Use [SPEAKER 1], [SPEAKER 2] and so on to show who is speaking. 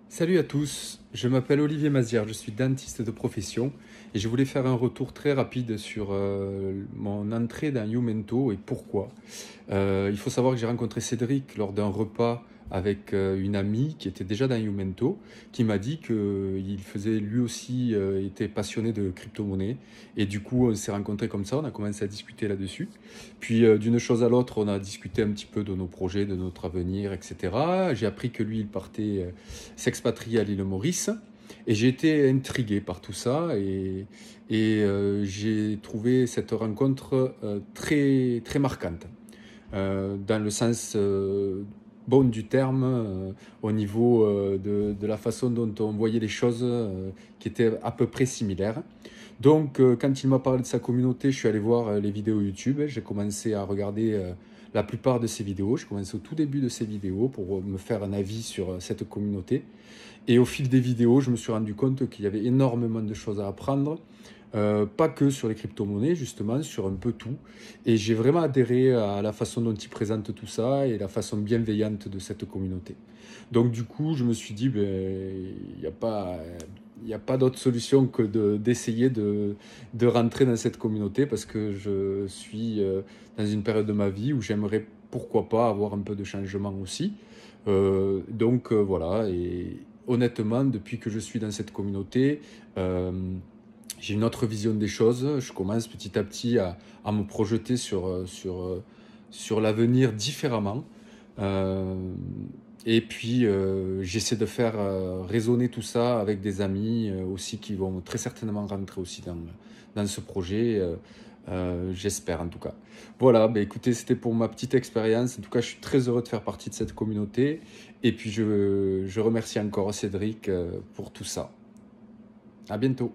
[SPEAKER 1] Salut à tous, je m'appelle Olivier Mazière, je suis dentiste de profession et je voulais faire un retour très rapide sur mon entrée dans Youmento et pourquoi. Il faut savoir que j'ai rencontré Cédric lors d'un repas avec une amie qui était déjà dans Youmento, qui m'a dit qu'il faisait lui aussi, était passionné de crypto-monnaie. Et du coup, on s'est rencontrés comme ça, on a commencé à discuter là-dessus. Puis d'une chose à l'autre, on a discuté un petit peu de nos projets, de notre avenir, etc. J'ai appris que lui, il partait s'expatrier à l'île Maurice. Et j'ai été intrigué par tout ça j'ai trouvé cette rencontre très, très marquante dans le sens bon du terme, au niveau de la façon dont on voyait les choses qui étaient à peu près similaires. Donc, quand il m'a parlé de sa communauté, je suis allé voir les vidéos YouTube. J'ai commencé à regarder la plupart de ses vidéos. Je commençais au tout début de ses vidéos pour me faire un avis sur cette communauté. Et au fil des vidéos, je me suis rendu compte qu'il y avait énormément de choses à apprendre. Pas que sur les crypto-monnaies, justement, sur un peu tout. Et j'ai vraiment adhéré à la façon dont il présente tout ça et la façon bienveillante de cette communauté. Donc du coup, je me suis dit, ben, il n'y a pas d'autre solution que d'essayer de rentrer dans cette communauté parce que je suis dans une période de ma vie où j'aimerais, pourquoi pas, avoir un peu de changement aussi. Voilà, et honnêtement, depuis que je suis dans cette communauté, euh, j'ai une autre vision des choses. Je commence petit à petit à me projeter sur l'avenir différemment. Euh, J'essaie de faire résonner tout ça avec des amis aussi qui vont très certainement rentrer aussi dans ce projet. J'espère en tout cas. Voilà, bah écoutez, c'était pour ma petite expérience. En tout cas, je suis très heureux de faire partie de cette communauté. Et puis, je remercie encore Cédric pour tout ça. À bientôt.